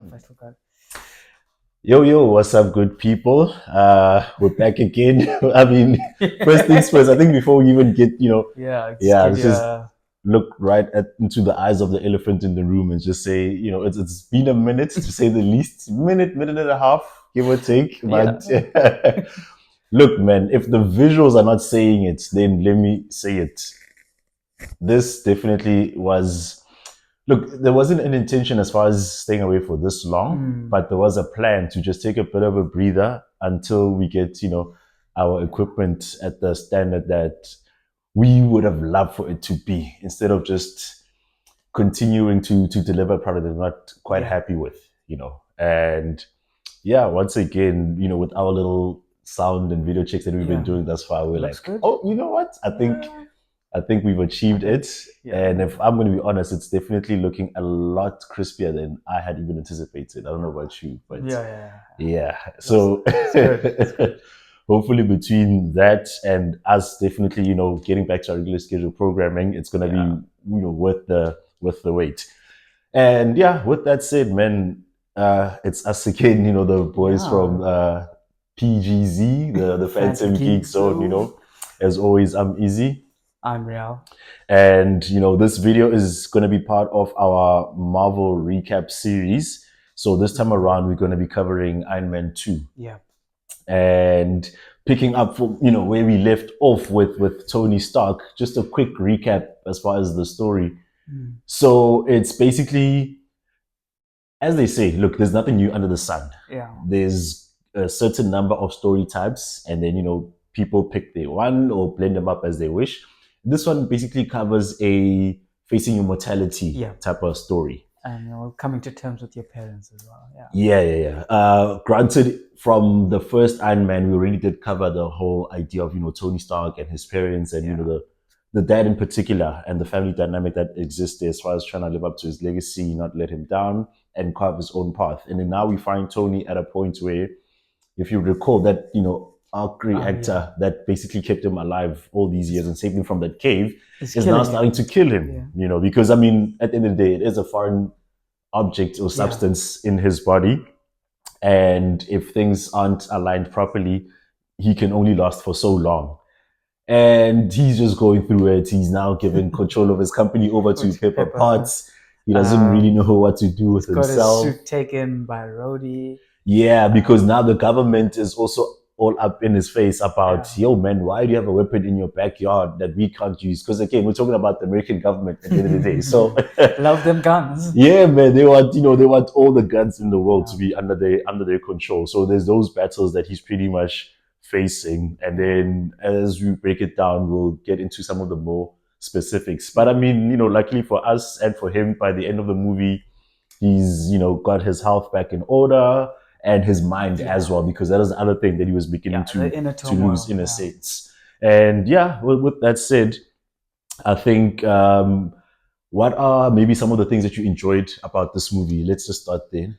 If I still got it. Yo, what's up, good people? We're back again. I mean, first things first, I think before we even get, Yeah, just yeah, give let's you just a look into the eyes of the elephant in the room and just say, it's been a minute to say the least, minute and a half, give or take. yeah. But look, man, if the visuals are not saying it, then let me say it. This definitely was. Look, there wasn't an intention as far as staying away for this long, Mm, but there was a plan to just take a bit of a breather until we get, our yeah, equipment at the standard that we would have loved for it to be, instead of just continuing to deliver a product that we're not quite yeah, happy with, And yeah, once again, with our little sound and video checks that we've been yeah. doing thus far, we're Looks like, good. oh, you know what? Yeah, I think we've I achieved think. it. Yeah, And if I'm going to be honest, it's definitely looking a lot crispier than I had even anticipated. I don't know about you, but yeah, yeah. yeah. Looks. So It's good. It's good. hopefully between that and us definitely, getting back to our regular schedule programming, it's going to be, Yeah. worth the wait. And yeah, with that said, man, it's us again, the boys from Yeah. PGZ, the Fancy Phantom Geek geeks. Zone. As always, I'm Izzy. I'm real. And this video is going to be part of our Marvel recap series. So this time Mm, around, we're going to be covering Iron Man 2 yeah. and picking up from where we left off with Tony Stark. Just a quick recap as far as the story. Mm, So it's basically, as they say, look, there's nothing new under the sun. yeah. There's a certain number of story types, and then people pick their one or blend them up as they wish. This one basically covers a facing your mortality Yeah. type of story. And coming to terms with your parents as well. Yeah. Yeah. Granted, from the first Iron Man, we already did cover the whole idea of Tony Stark and his parents, and Yeah. the dad in particular, and the family dynamic that exists there, as far as trying to live up to his legacy, not let him down, and carve his own path. And then now we find Tony at a point where, if you recall, that arc Yeah. reactor that basically kept him alive all these years and saved him from that cave It's is now killing starting him. to kill him. Yeah. Because I mean, at the end of the day, it is a foreign object or Yeah. substance in his body, and if things aren't aligned properly, he can only last for so long. And he's just going through it. He's now given control of his company over to Which Pepper Pepper. Potts. He doesn't really know Um, what to do with he's got his himself. suit taken by Rhodey. Yeah, because Um, now the government is also all up in his face about, yeah. yo, man, why do you have a weapon in your backyard that we can't use? Because again, we're talking about the American government at the end of the day. So Love them guns. yeah, man, they want all the guns in the world to Yeah. be under their control. So there's those battles that he's pretty much facing, and Yeah. then as we break it down, we'll get into some of the more specifics. But I Yeah. mean, luckily for us and for him, by the end of the movie, he's got his health back in order and his mind as Yeah. well, because that was the other thing that he was beginning Yeah. The inner to lose turmoil. in a Yeah. sense. And yeah, with that said, I think what are maybe some of the things that you enjoyed about this movie? Let's just start there.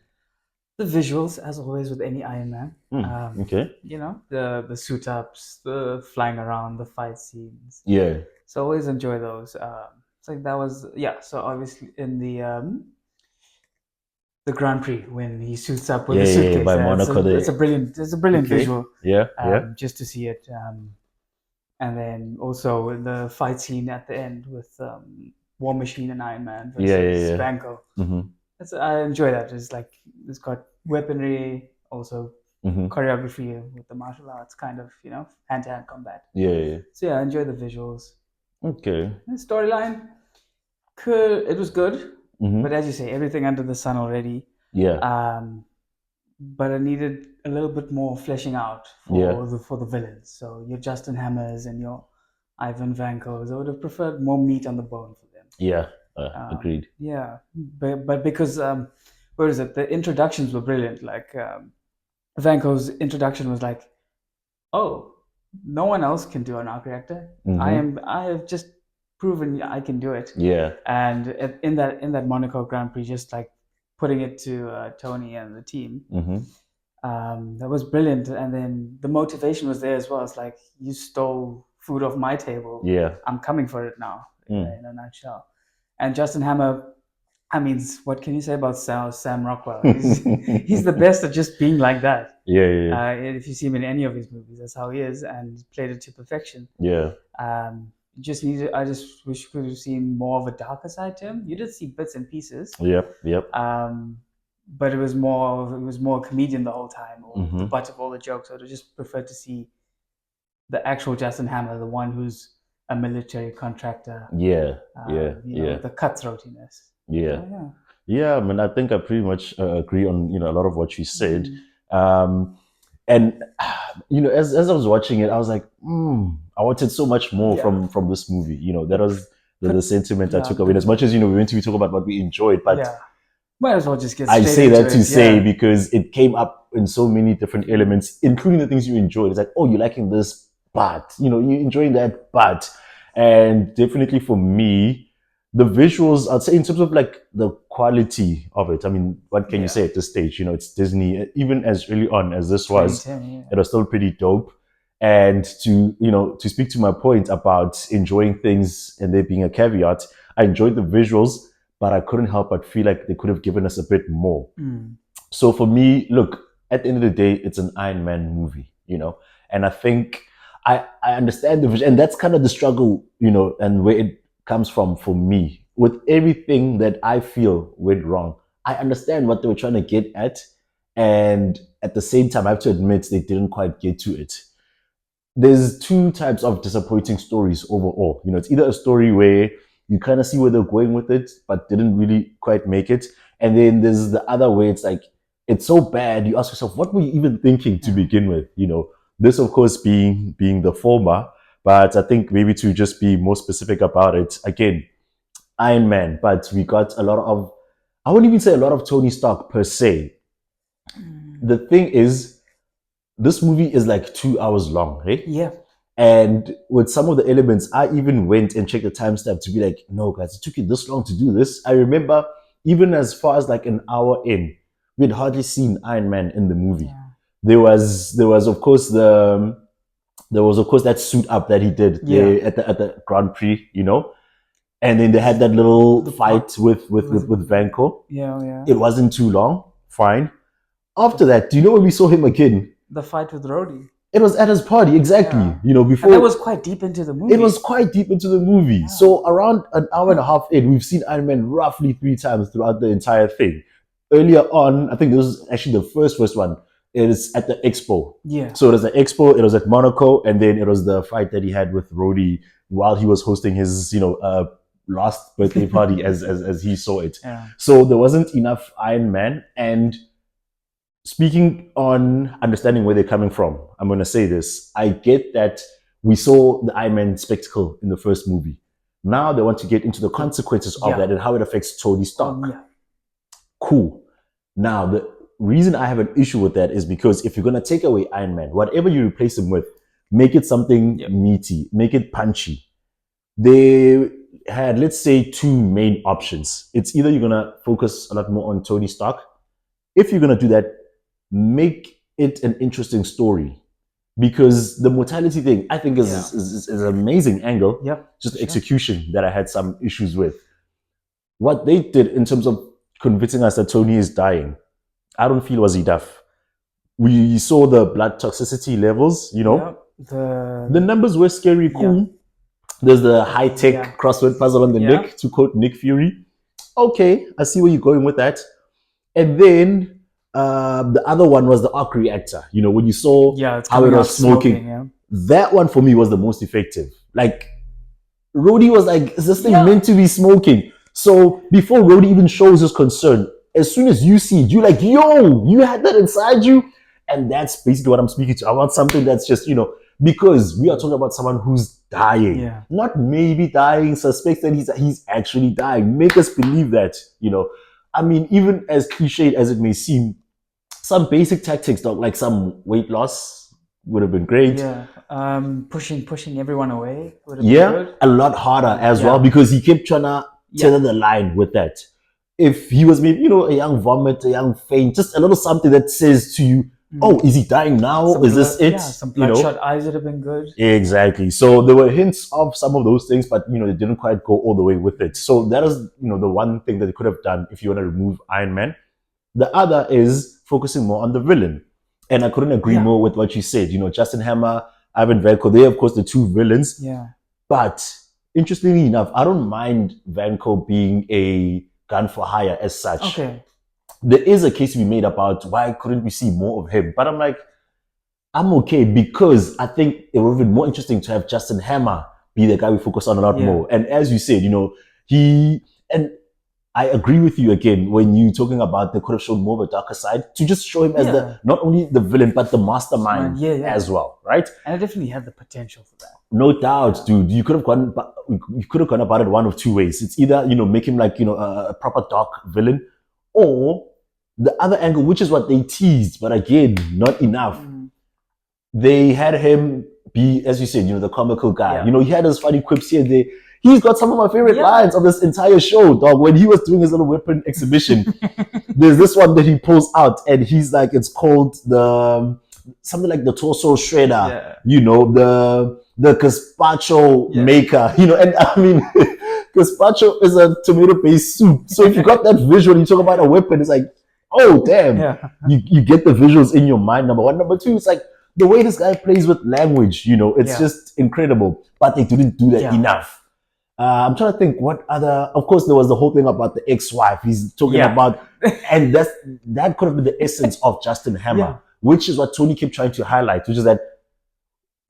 The visuals, as always with any Iron Man. Okay. The suit ups, the flying around, the fight scenes. Yeah. So always enjoy those. So that was yeah. So obviously in the Grand Prix when he suits up with Yeah, the yeah, yeah. suitcase. By Monaco, It's a brilliant okay. visual. Yeah, yeah. Just to see it. And then also the fight scene at the end with War Machine and Iron Man Yeah, versus yeah, Vanko. yeah. I enjoy that. It's got weaponry, also Mm-hmm. choreography with the martial arts, kind of hand to hand combat. Yeah, yeah. So yeah, I enjoy the visuals. Okay. The storyline, it was good, but Mm-hmm. as you say, everything under the sun already. Yeah, Um, but I needed a little bit more fleshing out yeah, for the villains. So your Justin Hammers and your Ivan Vankos, I would have preferred more meat on the bone for them. yeah. Agreed. Yeah, but because where is it? The introductions were brilliant. Like Vanko's introduction was like, "Oh, no one else can do an arc reactor. Mm-hmm. I have just proven I can do it." Yeah. And in that Monaco Grand Prix, just like putting it to Tony and the team, Mm-hmm. that was brilliant. And then the motivation was there as well. It's like you stole food off my table. Yeah. I'm coming for it now. Mm. In a nutshell. And Justin Hammer, I mean, what can you say about Sam Rockwell? He's the best at just being like that. Yeah, yeah, If you see him in any of his movies, that's how he is, and he played it to perfection. yeah, Just needed. I just wish you could have seen more of a darker side to him. You did see bits and pieces, yep, yep. but it was more comedian the whole time, or the butt of all the jokes. I would have just preferred to see the actual Justin Hammer, the one who's a military contractor. Yeah, yeah, yeah, The cutthroatiness. yeah. So, yeah. Yeah, I mean, I think I pretty much agree on a lot of what you said. Mm. And as I was watching it, I was like, I wanted so much more Yeah. from this movie. That was the sentiment I Yeah, took away. And as much as we went to talk about what we enjoyed, but yeah. Might as well just get I straight say into that to it. say Yeah. because it came up in so many different elements, including the things you enjoyed. It's like, oh, you're liking this, but you're enjoying that, but, and definitely for me, the visuals, I'd say in terms of like the quality of it. I mean, what can you Yeah. say at this stage? It's Disney. Even as early on as this was, 2010. Yeah. it was still pretty dope. And to speak to my point about enjoying things and there being a caveat, I enjoyed the visuals, but I couldn't help but feel like they could have given us a bit more. Mm. So for me, look, at the end of the day, it's an Iron Man movie, and I think I understand the vision, and that's kind of the struggle, and where it comes from for me. With everything that I feel went wrong, I understand what they were trying to get at, and at the same time, I have to admit they didn't quite get to it. There's two types of disappointing stories overall. It's either a story where you kind of see where they're going with it, but didn't really quite make it. And then there's the other way. It's like, it's so bad. You ask yourself, what were you even thinking to begin with? This, of course, being the former. But I think maybe to just be more specific about it, again, Iron Man, but we got a lot of, I wouldn't even say a lot of Tony Stark per se. The thing is, this movie is like 2 hours long, right? Yeah. And with some of the elements, I even went and checked the timestamp to be like, no, guys, it took you this long to do this. I remember even as far as like an hour in, we had hardly seen Iron Man in the movie. Yeah. There was of course that suit up that he did there at the Grand Prix, and then they had that little fight with Vanko. Yeah. It wasn't too long, fine. After that, do you know when we saw him again? The fight with Rhodey. It was at his party, exactly. Yeah. Before And that was quite deep into the movie. it was quite deep into the movie. Yeah. So around an hour and a half in, we've seen Iron Man roughly 3 times throughout the entire thing. Earlier on, I think this was actually the first one. It is at the expo. Yeah. So it was the expo, it was at Monaco, and then it was the fight that he had with Rhodey while he was hosting his, last birthday party as he saw it. Yeah. So there wasn't enough Iron Man. And speaking on understanding where they're coming from, I'm going to say this. I get that we saw the Iron Man spectacle in the first movie. Now they want to get into the consequences of that and how it affects Tony Stark. Yeah. Cool. Now, the reason I have an issue with that is because if you're going to take away Iron Man, whatever you replace him with, make it something meaty, make it punchy. They had, let's say, two main options. It's either you're going to focus a lot more on Tony Stark. If you're going to do that, make it an interesting story, because the mortality thing I think is an amazing angle. Yep. Just the execution that I had some issues with. What they did in terms of convincing us that Tony is dying, I don't feel was enough. We saw the blood toxicity levels, the numbers were scary, cool. Yeah. There's the high-tech crossword puzzle on the neck, to quote Nick Fury. Okay, I see where you're going with that. And then the other one was the arc reactor. When you saw how it was smoking. That one for me was the most effective. Like, Rhodey was like, is this thing meant to be smoking? So before Rhodey even shows his concern, as soon as you see it, you're like, yo, you had that inside you? And that's basically what I'm speaking to. I want something that's just, because we are talking about someone who's dying. Yeah. Not maybe dying, suspects that he's actually dying. Make us believe that, I mean, even as cliched as it may seem, some basic tactics, like some weight loss would have been great. Yeah. Pushing everyone away would have been good. A lot harder as well, because he kept trying to tether the line with that. If he was maybe, a young vomit, a young faint, just a little something that says to you, oh, Mm. is he dying now? Some Is this blood, it? yeah, some You know, bloodshot eyes would have been good. exactly. So there were hints of some of those things, but they didn't quite go all the way with it. So that is the one thing that they could have done if you want to remove Iron Man. The other is focusing more on the villain. And I couldn't agree Yeah, more with what you said. Justin Hammer, Ivan Vanko, they of course the two villains. yeah. But interestingly enough, I don't mind Vanko being a gun for hire as such. Okay. There is a case to be made about why couldn't we see more of him. But I'm like, I'm okay because I think it would have been more interesting to have Justin Hammer be the guy we focus on a lot Yeah. more. And as you said, he and I agree with you again when you talking about they could have shown more of a darker side to just show him as Yeah. the not only the villain but the mastermind Yeah, yeah. as well, right? And it definitely had the potential for that. No doubt, dude. You could have gone about it one of two ways. It's either make him like a proper dark villain, or the other angle, which is what they teased, but again, not enough. Mm. They had him be, as you said, the comical guy. Yeah. He had his funny quips here and there. He's got some of my favorite Yeah. lines of this entire show, dog. When he was doing his little weapon exhibition, there's this one that he pulls out, and he's like, it's called the something like the torso shredder. Yeah. The gazpacho Yeah. maker. And I mean, gazpacho is a tomato-based soup. So if you got that visual, you talk about a weapon, it's like, oh damn, Yeah. you get the visuals in your mind. Number one, number two, it's like the way this guy plays with language. It's Yeah. just incredible. But they didn't do that Yeah. enough. I'm trying to think what other. Of course, there was the whole thing about the ex-wife. He's talking Yeah. about, and that could have been the essence of Justin Hammer, Yeah. which is what Tony kept trying to highlight, which is that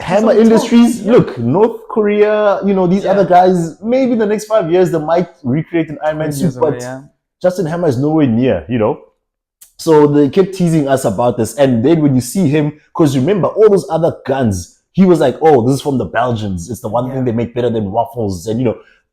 Hammer on top. Industries. Yeah. Look, North Korea. These Yeah. other guys. Maybe in the next 5 years they might recreate an Iron Man suit, but Yeah. Justin Hammer is nowhere near. So they kept teasing us about this, and then when you see him, because remember all those other guns. He was like, oh, this is from the Belgians. It's the one Yeah. thing they make better than waffles. And,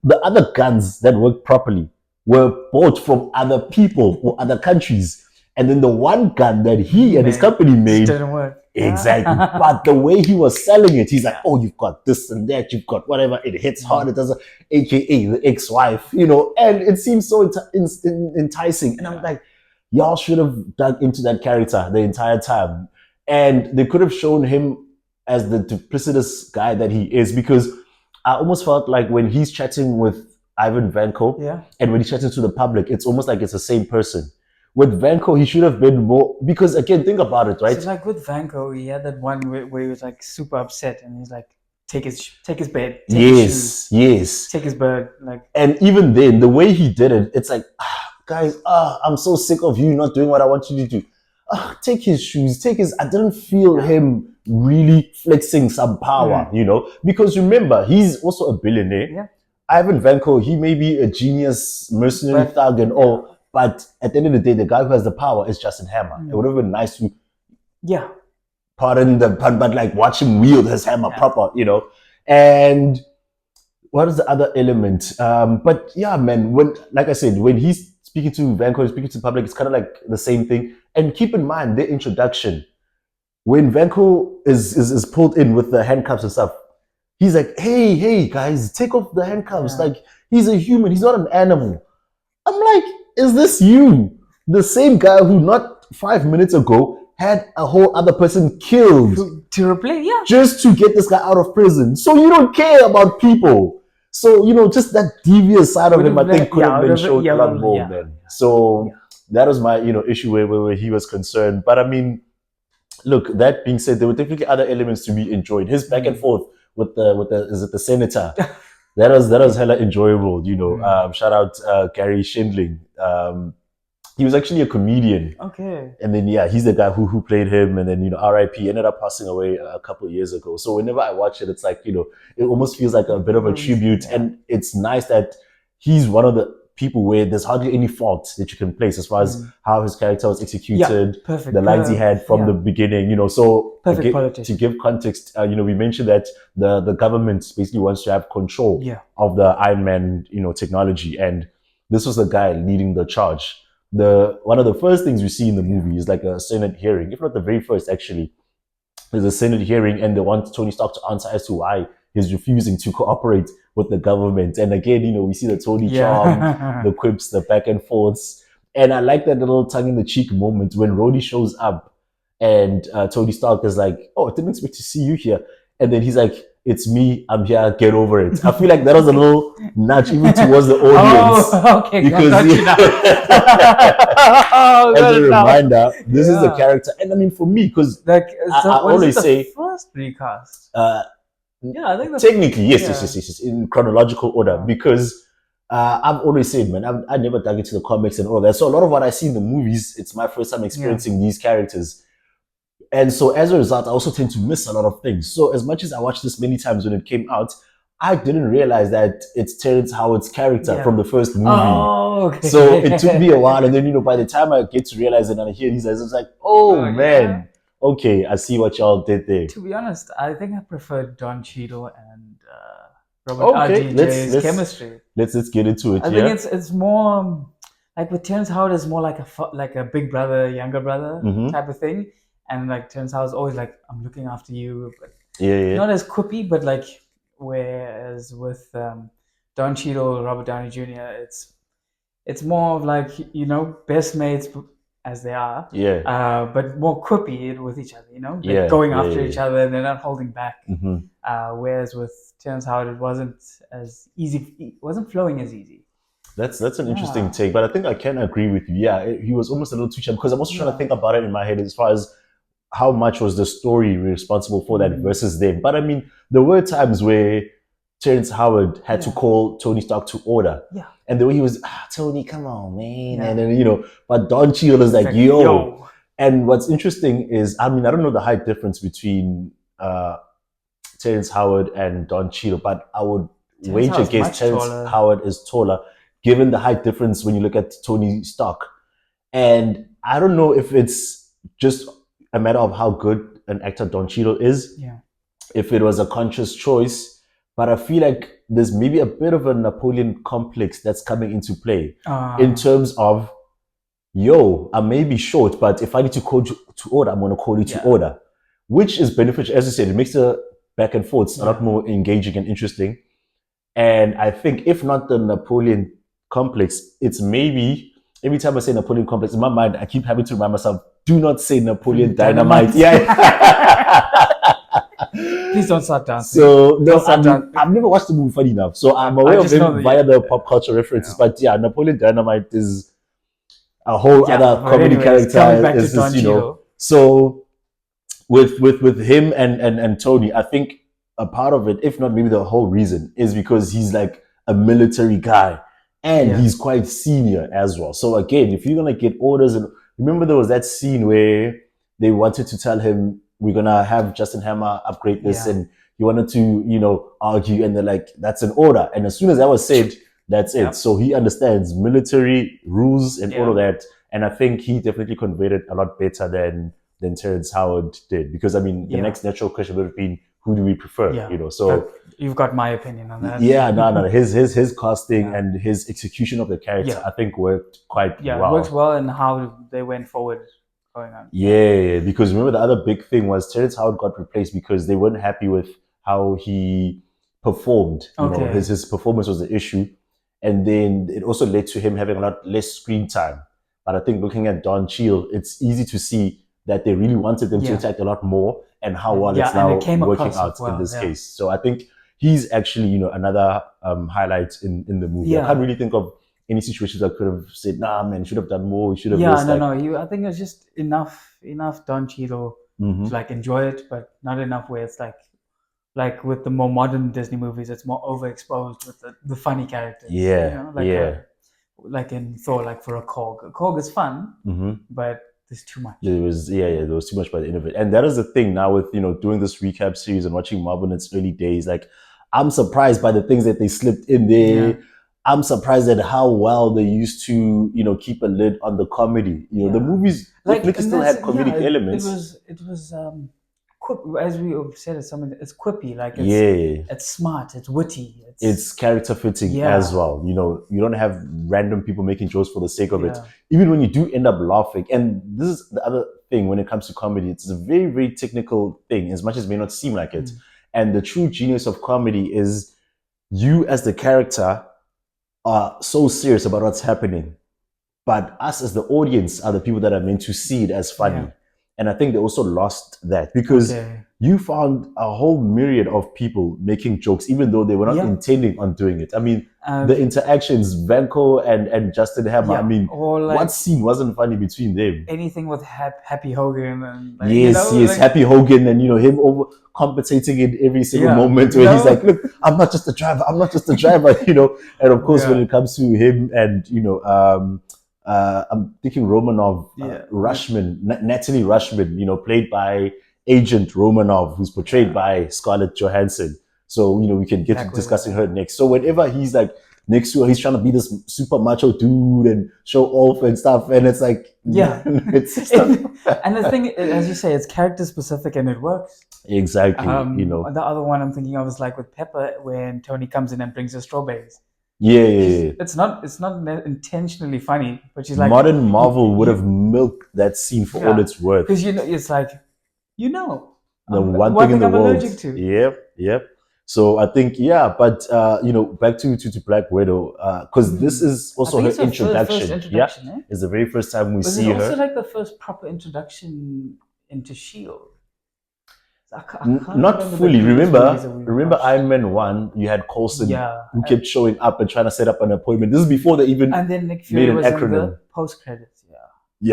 the other guns that work properly were bought from other people or other countries. And then the one gun that he and his company made didn't work. exactly. But the way he was selling it, he's like, oh, you've got this and that. You've got whatever. It hits hard. It doesn't, AKA the ex-wife, and it seems so enticing. And I'm like, y'all should have dug into that character the entire time. And they could have shown him as the duplicitous guy that he is, because I almost felt like when he's chatting with Ivan Vanko Yeah. and when he's chatting to the public, it's almost like it's the same person. With Vanko, he should have been more, because again, think about it, right? So like with Vanko, he had that one where he was like super upset and he's like, take his bed, take his shoes, Yes. take his bird, like. And even then, the way he did it, it's like, guys, I'm so sick of you not doing what I want you to do. Take his shoes, I didn't feel him really flexing some power, because remember, he's also a billionaire. Yeah. Ivan Vanko, he may be a genius mercenary thug and all, but at the end of the day, the guy who has the power is Justin Hammer. It would have been nice to, pardon the pun, but like watch him wield his hammer proper, And what is the other element? But yeah, man, like I said, when he's speaking to Vanko, speaking to the public, it's kind of like the same thing. And keep in mind their introduction. When Vanko is pulled in with the handcuffs and stuff, he's like, hey, guys, take off the handcuffs. Yeah. Like, he's a human. He's not an animal. I'm like, is this you? The same guy who not 5 minutes ago had a whole other person killed to replace, just to get this guy out of prison. So you don't care about people. So, just that devious side of him, I think, could have been shown a lot more, man. So that was my, issue where he was concerned. But I mean, look, that being said, there were definitely other elements to be enjoyed. His back and forth with the senator. that was hella enjoyable, Shout out Gary Shindling. He was actually a comedian. Okay. And then he's the guy who played him, and then R.I.P. ended up passing away a couple of years ago. So whenever I watch it, it's like it almost feels like a bit of a tribute, and it's nice that he's one of the people where there's hardly any fault that you can place as far as how his character was executed, perfect. The lines he had from the beginning, So perfect politics. To give context, we mentioned that the government basically wants to have control of the Iron Man, technology, and this was the guy leading the charge. One of the first things we see in the movie is like a Senate hearing, if not the very first, actually. There's a Senate hearing, and they want Tony Stark to answer as to why he's refusing to cooperate with the government. And again, we see the Tony charm, the quips, the back and forths. And I like that little tongue-in-the-cheek moment when Rhodey shows up and Tony Stark is like, "Oh, I didn't expect to see you here," and then he's like, "It's me. I'm here. Get over it." I feel like that was a little nudge even towards the audience Oh, okay, because got you now. Oh, as got a it now. reminder, this is the Yeah. character, and I mean for me, because Like, I so what is it? always The say, first recast? uh, Yeah, I think technically, yes, yes, yeah. yes, yes, yes, in chronological order, Wow. because I've always said, man, I never dug into the comics and all that. So a lot of what I see in the movies, it's my first time Yeah. experiencing these characters. And so as a result, I also tend to miss a lot of things. So as much as I watched this many times when it came out, I didn't realize that it's Terrence Howard's character from Yeah. the first movie. Oh, So it took me a while, okay. and then by the time I get to realize it and I hear these guys, it's like, oh Oh, yeah. man, okay, I see what y'all did there. To be honest, I think I prefer Don Cheadle and Robert Okay, RDJ's chemistry. let's get into it. I think Yeah. it's more like with Terrence Howard is more like like a big brother, younger brother Mm-hmm. type of thing, and like Terrence Howard's always like, "I'm looking after you," but Yeah, yeah, not as quippy, but like whereas with Don Cheadle, Robert Downey Jr., it's more of like best mates as they are, yeah, but more quippy with each other. They're yeah, going yeah, after yeah. each other and they're not holding back. Mm-hmm. Whereas with Terrence Howard, it wasn't as easy. It wasn't flowing as easy. That's an interesting Yeah, take, but I think I can agree with you. Yeah, he was almost a little too sharp because I'm also trying to yeah, think about it in my head as far as how much was the story responsible for that mm, versus them. But I mean, there were times where Terrence Howard had to yeah, call Tony Stark to order. yeah, And the way he was, Tony, come on, man. And yeah. then, but Don Cheadle is It's like, like, yo. yo, And what's interesting is, I mean, I don't know the height difference between Terrence Howard and Don Cheadle, but I would Terrence wager Howard's guess much Terrence taller. Howard is taller, given the height difference when you look at Tony Stark. And I don't know if it's just a matter of how good an actor Don Cheadle is, Yeah. if it was a conscious choice, but I feel like there's maybe a bit of a Napoleon complex that's coming into play in Uh, terms of, yo, I may be short, but if I need to call you to order, I'm going to call you to yeah, order, which is beneficial. As you said, it makes the back and forths a lot yeah. more engaging and interesting. And I think if not the Napoleon complex, it's maybe every time I say Napoleon complex, in my mind, I keep having to remind myself, do not say Napoleon dynamite. Dynamite. Yeah. Please don't start dancing. So Don't no, I start mean dancing. I've never watched the movie funny enough. So I'm I aware of just know him that, via yeah, the pop culture references. yeah. But yeah, Napoleon Dynamite is a whole Yeah, other but comedy anyways, coming character. back to Is this, Don Cheadle. so with him and Tony, I think a part of it, if not maybe the whole reason, is because he's like a military guy and Yeah, he's quite senior as well. So again, if you're gonna get orders, and remember there was that scene where they wanted to tell him we're gonna have Justin Hammer upgrade this, yeah, and he wanted to argue, and they're like, that's an order. And as soon as that was said, that's it. yeah, So he understands military rules and all yeah, of that, and I think he definitely conveyed it a lot better than Terrence Howard did. Because I mean, the yeah, next natural question would have been, who do we prefer? yeah. That So you've got my opinion on that. yeah, no, his casting Yeah, and his execution of the character, yeah, I think, worked quite yeah. It works well. well in how they went forward going on. Yeah, Yeah, because remember the other big thing was Terrence Howard got replaced because they weren't happy with how he performed. okay, His performance was the issue, and then it also led to him having a lot less screen time. But I think looking at Don Cheadle, it's easy to see that they really wanted them to yeah, attack a lot more, and how and well yeah, it's and it now came working across out in well. this Yeah, case. So I think he's actually another highlight in the movie. I can't yeah, really think of any situations I could have said, nah, man, should have done more, should have yeah. this. No, Like, no. I think it's just enough Don Cheadle to mm-hmm. like enjoy it, but not enough where it's like with the more modern Disney movies, it's more overexposed with the funny characters. Yeah, yeah. Like in Thor, like for a Korg. A Korg is fun, Mm-hmm. but there's too much. There was there was too much by the end of it, and that is the thing now with doing this recap series and watching Marvel in its early days. Like, I'm surprised by the things that they slipped in Yeah, there. I'm surprised at how well they used to keep a lid on the comedy. The yeah. movies Like, definitely and still that's had yeah. comedic elements. It was as we have said, it's something. It's quippy. Like Yeah, it's smart. It's witty. it's character fitting as Yeah, well. You don't have random people making jokes for the sake of it. yeah, Even when you do end up laughing, and this is the other thing when it comes to comedy, it's a very, very technical thing, as much as it may not seem like it. mm, And the true genius of comedy is you as the character are so serious about what's happening, but us as the audience are the people that are meant to see it as funny. yeah, And I think they also lost that because Okay. you found a whole myriad of people making jokes, even though they were not Yeah. intending on doing it. I mean, the Um, interactions, Vanko and Justin Hammer, I yeah. mean, Or what like scene wasn't funny between them? anything with Happy Hogan and like, Yes, yes, like Happy Hogan and him over compensating in every single yeah, moment where he's like, "Look, I'm not just a driver. I'm not just a driver," And of course, when yeah, it comes to him and I'm thinking Romanov, yeah, Rushman, Natalie Rushman, played by Agent Romanov, who's portrayed yeah. by Scarlett Johansson. So we can get to Black Widow. discussing her next. So whenever he's like next to her, he's trying to be this super macho dude and show off and stuff, and it's like, Yeah. it's just not And the thing, as you say, it's character specific and it works. exactly, The other one I'm thinking of is like with Pepper when Tony comes in and brings her strawberries. Yeah, yeah, yeah. It's not intentionally funny, but she's like, Modern Marvel would have you milked that scene for all yeah, it's worth. because it's like, you know, The one thing one in thing the I'm world. allergic to. Yep, yep. So I think, yeah, but back to Black Widow, because this is I also think her it's her first introduction. Yeah, introduction, eh? it's the very first time we Was it see also her. like the first proper introduction into Shield? I can't Not remember the fully. previous movies that we've Remember watched. Iron Man 1, you had Coulson Yeah, who kept showing up and trying to set up an appointment. This is before they even and then Nick made Fury an was in acronym. the post credits. Yeah.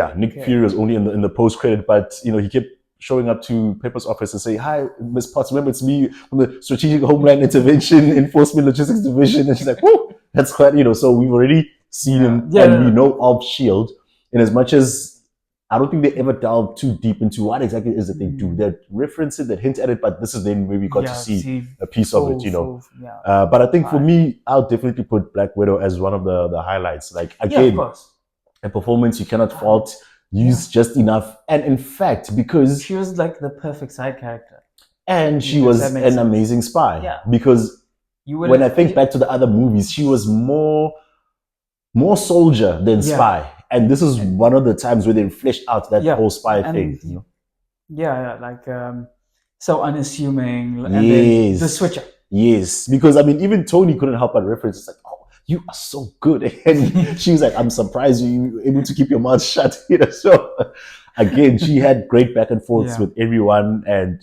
Yeah, Nick Okay. Fury was only in the post credit, but he kept showing up to Pepper's office and say, "Hi, Miss Potts, remember it's me from the Strategic Homeland Intervention Enforcement Logistics Division." And she's like, "Whoa, that's quite." So we've already seen him Yeah. and we know of Shield. And as much as I don't think they ever delve too deep into what exactly it is that they do. They reference it, they hint at it, but this is then where we got to see a piece of it. Yeah. But I think for me, I'll definitely put Black Widow as one of the highlights. Like Yeah, of again, course. a performance you cannot fault, used just enough. And in fact, because She was like the perfect side character. and she If was that makes an sense. amazing spy. Yeah. Because You when I think back to the other movies, she was more soldier than Yeah. spy. And this is one of the times where they fleshed out that Yeah, whole spy and thing. yeah, like so unassuming, and then Yes. the switcher. Yes. Because I mean, even Tony couldn't help but reference. It's like, oh, you are so good. And she was like, I'm surprised you were able to keep your mouth shut. So again, she had great back and forths Yeah. with everyone. And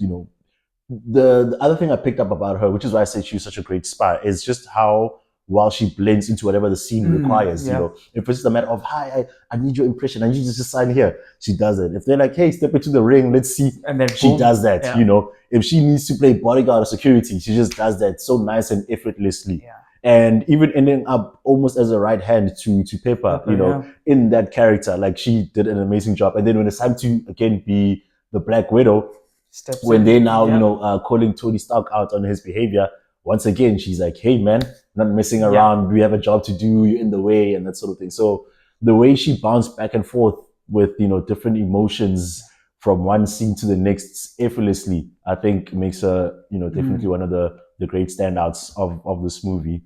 the other thing I picked up about her, which is why I say she's such a great spy, is just how well she blends into whatever the scene requires. Yeah. If it's just a matter of, hi, I need your impression, and you just sign here, she does it. If they're like, hey, step into the ring, let's see, And then she boom. does that. Yeah. If she needs to play bodyguard or security, she just does that so nice and effortlessly. Yeah. And even ending up almost as a right hand to Pepper, in that character, like she did an amazing job. And then when it's time to again be the Black Widow, Steps when in. they now, Yeah. calling Tony Stark out on his behavior, once again, she's like, hey, man, not messing around. We have a job to do. You're in the way and that sort of thing. So the way she bounced back and forth with, different emotions from one scene to the next effortlessly, I think makes her, definitely one of the great standouts of this movie.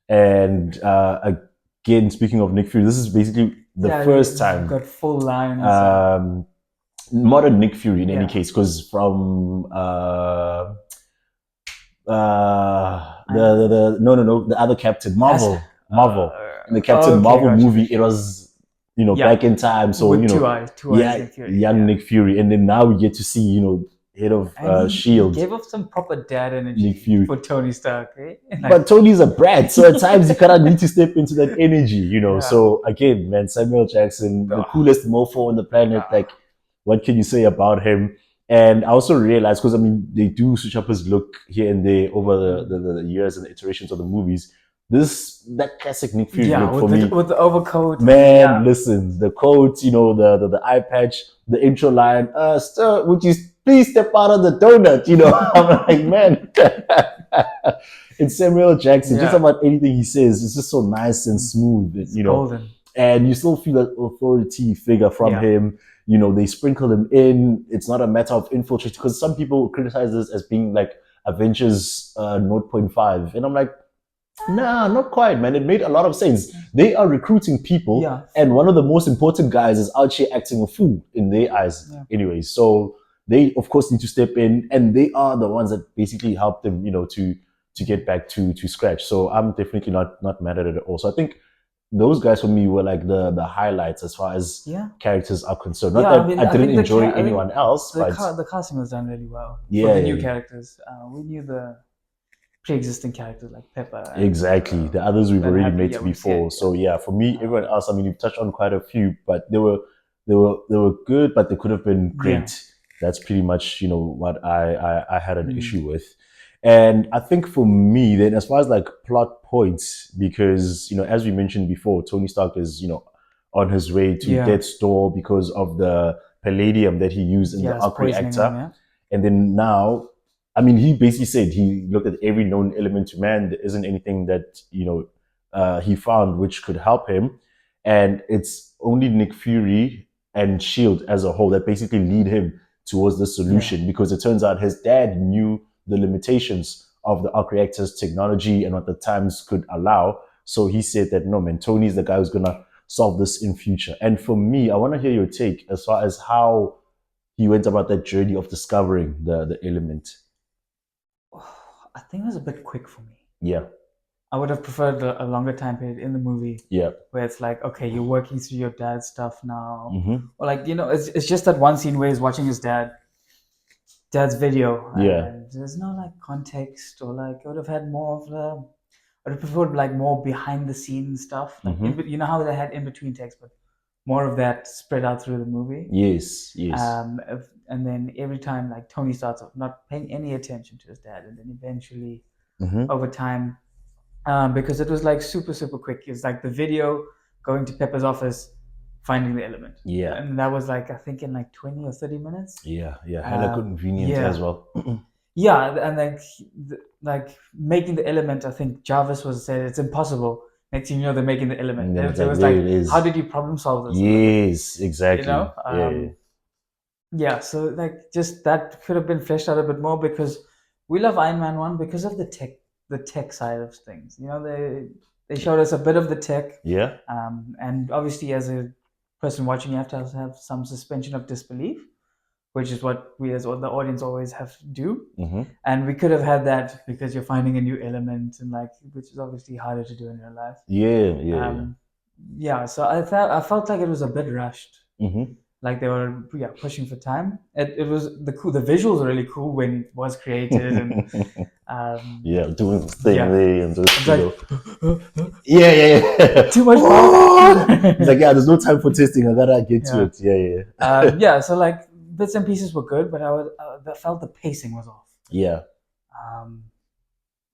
And again, speaking of Nick Fury, this is basically the first time. Got full lines. Modern Nick Fury in any case, because from the other Captain Marvel, in the Captain Marvel movie, it was back in time, so with two eyes, Nick Fury, young Nick Fury, and then now we get to see head of Shield. He gave off some proper dad energy Nick Fury. for Tony Stark, eh? But Tony's a brat, so at times you kind of need to step into that energy, So again, man, Samuel Jackson, the coolest mofo on the planet, like. What can you say about him? And I also realized, because I mean, they do switch up his look here and there over the years and the iterations of the movies. That classic Nick Fury look for me. With the overcoat. Man, listen, the coat, the eye patch, the intro line, sir, would you please step out of the donut? I'm like, man. It's Samuel Jackson. Just about anything he says, it's just so nice and smooth. It's golden. And you still feel that authority figure from him. They sprinkle him in. It's not a matter of infiltration, because some people criticize this as being like Avengers 0.5. And I'm like, nah, not quite, man. It made a lot of sense. They are recruiting people, and one of the most important guys is out here acting a fool in their eyes. Anyway, so they, of course, need to step in, and they are the ones that basically help them, to get back to scratch. So I'm definitely not mad at it at all. So I think those guys for me were like the highlights as far as Yeah. characters are concerned. Not Yeah, I that mean, I I didn't think enjoy I think anyone else, but the casting was done really well for yeah, the yeah, new yeah. characters. We knew the pre-existing characters like Pepper and Exactly. The others we've that already happened. met Yeah, we've seen before. it. So yeah, for me, Yeah, everyone else, I mean, you've touched on quite a few, but they were good, but they could have been yeah, great. That's pretty much what I had an mm, issue with. And I think for me, then as far as like plot points, because as we mentioned before, Tony Stark is on his way to yeah, death's door because of the palladium that he used in the yeah. It's arc poisoning them. reactor. Yeah, And then now, I mean, he basically said he looked at every known element to man. There isn't anything that he found which could help him, and it's only Nick Fury and Shield as a whole that basically lead him towards the yeah, solution. Because it turns out his dad knew the limitations of the arc reactor's technology and what the times could allow. So he said that no, man, Tony's the guy who's gonna solve this in future. And for me, I want to hear your take as far as how he went about that journey of discovering the element. I think it was a bit quick for me. Yeah, I would have preferred a longer time period in the movie yeah, where it's like, okay, you're working through your dad's stuff now, mm-hmm. or like it's just that one scene where he's watching his dad's video, Yeah, and there's no like context or like I would have had more of the. I would have preferred like more behind the scenes stuff, like mm-hmm. you know how they had in between text, but more of that spread out through the movie. Yes, yes, And then every time like Tony starts off not paying any attention to his dad, and then eventually mm-hmm. over time, because it was like super quick. It's like the video going to Pepper's office, finding the element, Yeah, and that was like I think in like 20 or 30 minutes. yeah, yeah. Hella convenient as Yeah, well. yeah, and like making the element. I think Jarvis was said it's impossible. Next thing you know, they're making the element. And then it's There like, was there it like, how is. did you problem solve this? And like, Yes, you know, exactly. Yeah, yeah. So like, just that could have been fleshed out a bit more because we love Iron Man 1 because of the tech side of things. They showed us a bit of the tech, yeah, and obviously as a person watching, you have to have some suspension of disbelief, which is what we as the audience always have to do. mm-hmm. And we could have had that because you're finding a new element and like, which is obviously harder to do in real life. Yeah, yeah, yeah. Um, yeah, so I felt like it was a bit rushed. Mm-hmm. Like they were pushing for time. It was the visuals were really cool when it was created and Yeah, doing this thing yeah, there and it's just like yeah, yeah, yeah. too much Oh! He's power. like, yeah, there's no time for testing. I gotta get to Yeah, it. Yeah, yeah, yeah. So like bits and pieces were good, but I felt the pacing was off. yeah. Um,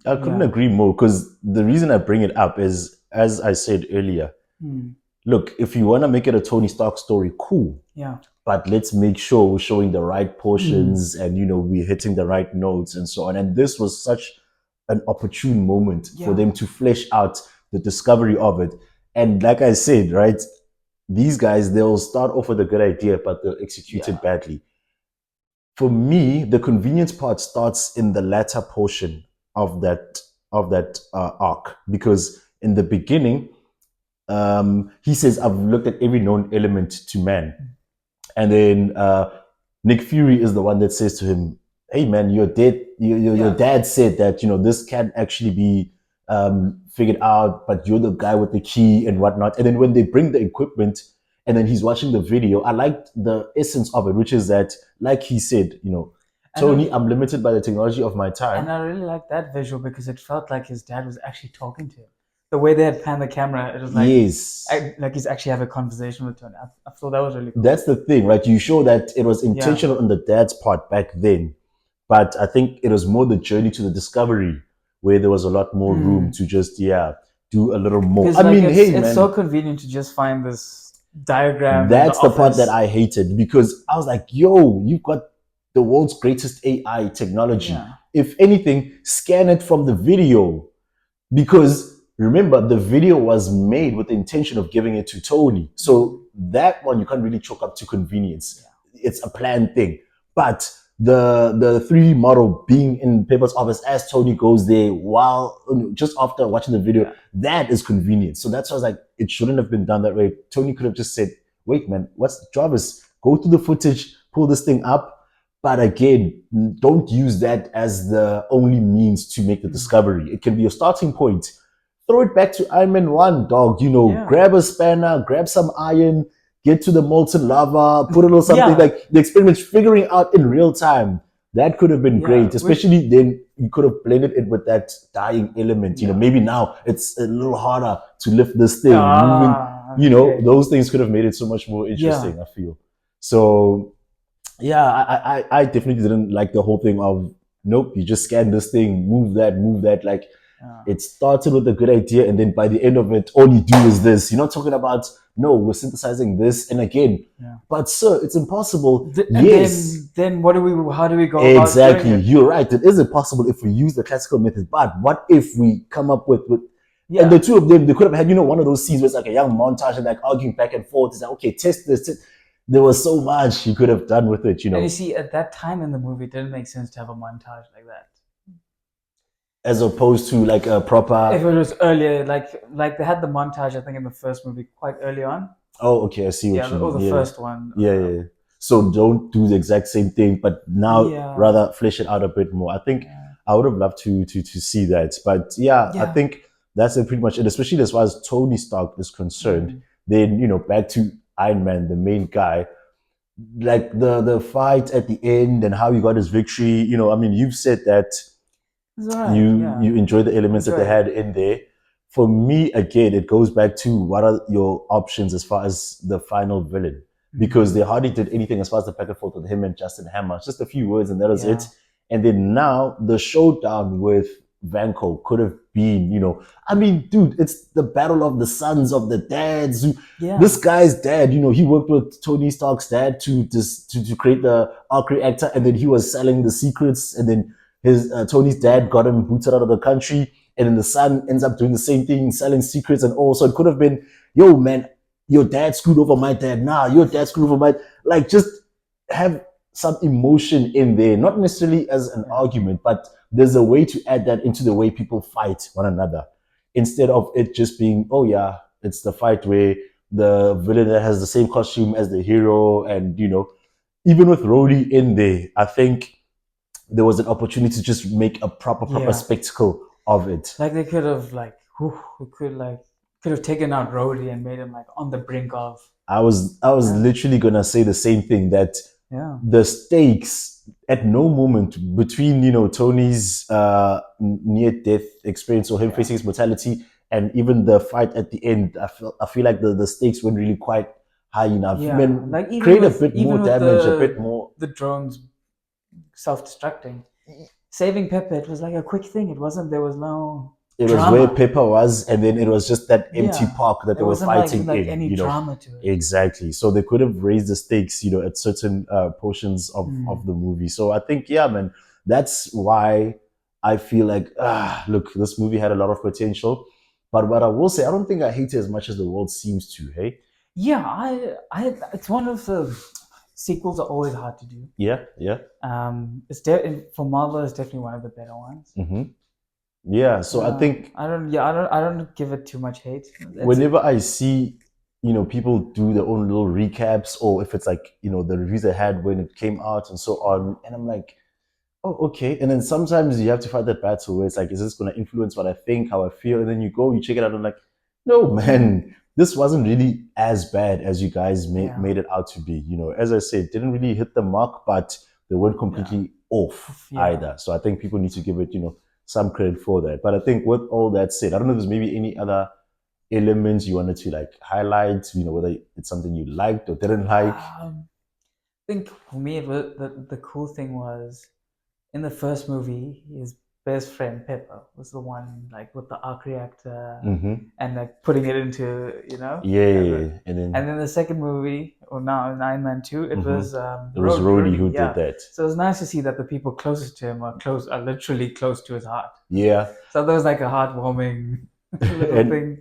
I couldn't yeah, agree more because the reason I bring it up is, as I said earlier, hmm, look, if you want to make it a Tony Stark story, cool. yeah, But let's make sure we're showing the right hmm, portions and we're hitting the right notes and so on. And this was such an opportune moment for yeah, them to flesh out the discovery of it. And like I said, right, these guys, they'll start off with a good idea, but they'll execute yeah, it badly. For me, the convenience part starts in the latter portion of that arc, because in the beginning, he says, "I've looked at every known element to man," and then Nick Fury is the one that says to him, "Hey man, your yeah. dad said that this can actually be figured out, but you're the guy with the key and whatnot." And then when they bring the equipment, and then he's watching the video, I liked the essence of it, which is that, like he said, And Tony, I'm limited by the technology of my and time. I really liked that visual because it felt like his dad was actually talking to him. The way they had panned the camera, it was Yes, like he's actually having a conversation with Tony. I thought that was really cool. that's the thing, right? You show that it was Yeah. intentional on the dad's part back then, but I think it was more the journey to the discovery where there was a lot more room Mm. to just do a little more. Because I like mean, hey it's so man, convenient to just find this diagram in the that's the part that office. I hated, because I was like, yo, you've got the world's greatest AI technology. Yeah. If anything, scan it from the video, because remember, the video was made with the intention of giving it to Tony. So that one you can't really chalk up to convenience. Yeah. It's a planned thing. But the 3D model being in Pepper's office as Tony goes there while just after watching the video, Yeah. that is convenient. So that's why I was like, it shouldn't have been done that way. Tony could have just said, wait, man, what's Jarvis? Go through the footage, pull this thing up. But again, don't use that as the only means to make the discovery. It can be a starting point throw it back to Iron Man 1, dog. Yeah. Grab a spanner, grab some iron, get to the molten lava, put a little something Yeah. like the experiments, figuring out in real time. That could have been Yeah. great, especially then you could have blended it with that dying element. Yeah. Maybe now it's a little harder to lift this thing, moving, Okay. those things could have made it so much more Yeah. interesting, I feel. So yeah, I definitely didn't like the whole thing of nope, you just scan this thing, move that. Like Yeah. it started with a good idea, and then by the end of it, all you do is this. You're not talking about no, we're synthesizing this and again. Yeah. But sir, it's impossible. And Yes, then what do we? How do we go about doing exactly. it? You're right. It is impossible if we use the classical method. But what if we come up with and the Yeah. two of them, they could have had, one of those scenes where it's like a young montage and like arguing back and forth. It's like, okay, test this. There was so much you could have done with it. And you see, at that time in the movie, it didn't make sense to have a montage like that. As opposed to like a If proper. it was earlier, like they had the montage, I think in the first movie quite early on. Oh, okay, I see Yeah, what you or mean. the Yeah, first one. yeah, yeah, yeah. So don't do the exact same thing, but now Yeah, rather flesh it out a bit more. I think yeah, I would have loved to see that, but yeah, I yeah. think that's pretty much it. Especially as far as Tony Stark is concerned. Mm. Then back to Iron Man, the main guy. Like the fight at the end and how he got his victory. I mean, you've said that It's alright. you Yeah, enjoy the I elements that enjoy they it. had in there. For me, again, it goes back to what are your options as far as the final villain, because Mm. they hardly did anything as far as the back and forth with him and Justin Hammer. Just a few words, and that was it. Yeah, And then now the showdown with Vanko could have been, I mean, dude, it's the battle of the sons of the dads. This yeah, guy's dad, he worked with Tony Stark's dad to create the arc reactor, and then he was selling the secrets, and then his Tony's dad got him booted out of the country, and then the son ends up doing the same thing, selling secrets and all. So it could have been, yo, man, your dad screwed over my dad. Nah, your dad screwed over my, like, just have some emotion in there, not necessarily as an yeah, argument, but there's a way to add that into the way people fight one another, instead of it just being, oh yeah, it's the fight where the villain that has the same costume as the hero, and even with Rhodey in there, I think there was an opportunity to just make a proper yeah. spectacle of it. Like they could have could have taken out Rhodey and made him like on the brink of. I was Yeah, literally gonna say the same thing, that yeah, the stakes at no moment between Tony's near death experience or him yeah, facing his mortality and even the fight at the end, I feel like the stakes weren't really quite high enough. yeah. Man, Like create a bit more even with damage, a bit more. the drones self-destructing, saving Pepper, it was like a quick thing. It wasn't. There was no It was where drama. Pepper was, and then it was just that empty Yeah, park that they there were wasn't fighting like in. any drama to it. Exactly. So they could have raised the stakes, at certain portions of Mm. the movie. So I think, yeah, man, that's why I feel like, look, this movie had a lot of potential. But what I will say, I don't think I hate it as much as the world seems to. Hey, Yeah, it's one of the sequels are always hard to do. yeah, yeah, For Marvel, it's definitely one of the better ones. hmm yeah. So I think I don't give it too much hate. It's whenever I see, people do their own little recaps, or if it's like, the reviews they had when it came out and so on, and I'm like, oh, okay. And then sometimes you have to fight that battle where it's like, is this going to influence what I think, how I feel? And then you go, you check it out, and I'm like, no, man, this wasn't really as bad as you guys yeah, made it out to be. As I said, didn't really hit the mark, but they weren't yeah, completely off yeah. either. So I think people need to give it, some credit for that. But I think with all that said, I don't know if there's maybe any other elements you wanted to like highlight, whether it's something you liked or didn't like. I think for me, it was the cool thing was in the first movie, his best friend Pepper was the one like with the arc reactor Mm-hmm. and like putting it into Yeah, yeah, and yeah. And then then the second movie or now in Iron Man 2 it mm-hmm. was It was Rhodey Rhodey, who did yeah. that. So it was nice to see that the people closest to him are literally close to his heart. Yeah. So that was like a heartwarming little And thing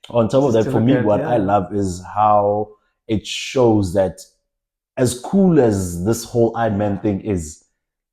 on top of just that, to for look me, at. what I Yeah, love is how it shows that as cool as this whole Iron Man yeah, thing is,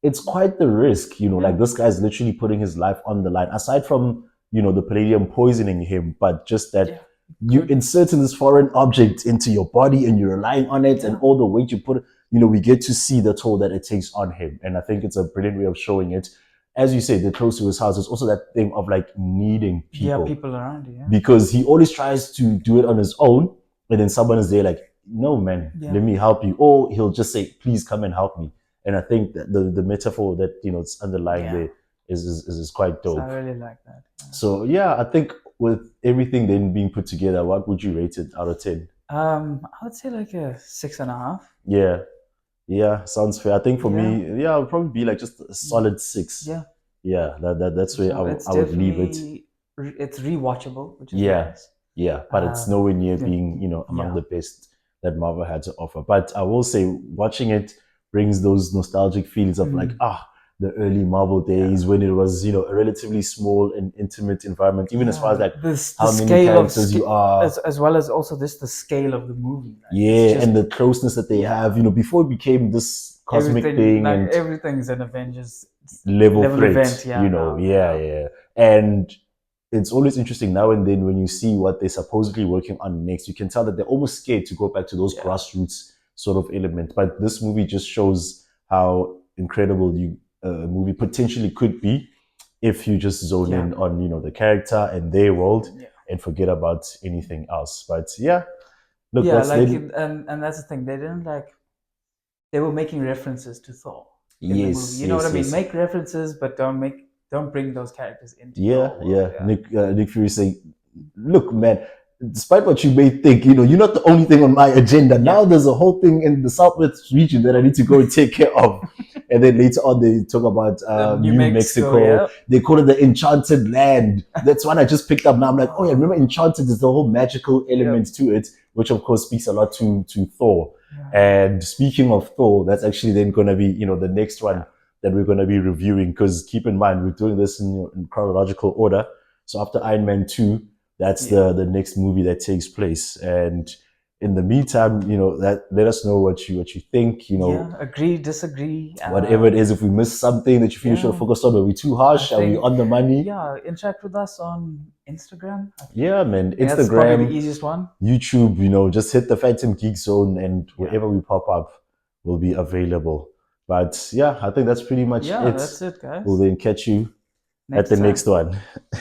it's quite the risk, like yeah, this guy's literally putting his life on the line, aside from, the palladium poisoning him, but just that yeah. you Could inserting this foreign object into your body and you're relying on it and yeah, all the weight you put, we get to see the toll that it takes on him. And I think it's a brilliant way of showing it. as you say, they're close to his house. There's also that thing of like needing Yeah, people people around you. Yeah. because he always tries to do it on his own, and then someone is there like, no man, Yeah. let me help you, or he'll just say, please come and help me. And I think that the metaphor that it's underlying Yeah. there is quite So I dope. really like that. Yeah. So yeah, I think with everything then being put together, what would you rate it out of 10? I would say like a 6.5. Yeah, yeah, sounds fair. I think for Yeah. me, yeah, it would probably be like just a solid six. Yeah. Yeah, that's where So it's I would leave it. definitely it's rewatchable, which is Yeah, nice. yeah, but it's nowhere near Yeah. being, among Yeah. the best that Marvel had to offer. But I will say, watching it brings those nostalgic feelings of like, the early Marvel days when it was, a relatively small and intimate environment, even as far as Yeah, like the how many scale of characters you are. as well as also this the scale of the movie. Like it's Yeah, just and the closeness that they have, before it became this cosmic everything. thing Like and everything's an Avengers level level threat, event. Yeah, now. yeah, Yeah, yeah. And it's always interesting now and then when you see what they're supposedly working on next, you can tell that they're almost scared to go back to those yeah, grassroots sort of element. But this movie just shows how incredible a movie potentially could be if you just zone yeah, in on, the character and their world yeah. and forget about anything else. But yeah, look, Yeah, that's like then, and that's the thing. They didn't like they were making references to Thor in the movie. yes, You know what I yes, mean? yes. Make references, but don't bring those characters into Yeah, your world. yeah. Yeah, Nick Fury saying, "Look, man, despite what you may think, you're not the only thing on my agenda. yeah. Now there's a whole thing in the Southwest region that I need to go and take care of." And then later on, they talk about New New Mexico. Mexico. Yeah. They call it the Enchanted Land. That's one I just picked up now. I'm like, oh yeah, remember Enchanted is the whole magical Yep. element to it, which of course speaks a lot to Thor. Yeah. And speaking of Thor, that's actually then going to be, the next one Yeah. that we're going to be reviewing. Because keep in mind, we're doing this in chronological order. So after Iron Man 2, that's Yeah. the next movie that takes place. And in the meantime, that let us know what you think. Yeah. Agree, disagree. Whatever it is, if we missed something that you feel you should have Yeah. focused on, are we too I harsh? Are we think, on the money? yeah, interact with us on Instagram. Yeah, man. I think that's probably the Instagram, easiest one. YouTube, just hit the Phantom Geek Zone and Yeah. wherever we pop up will be available. But yeah, I think that's pretty much Yeah, it. that's it, We'll guys. then catch you at Next the time. next one.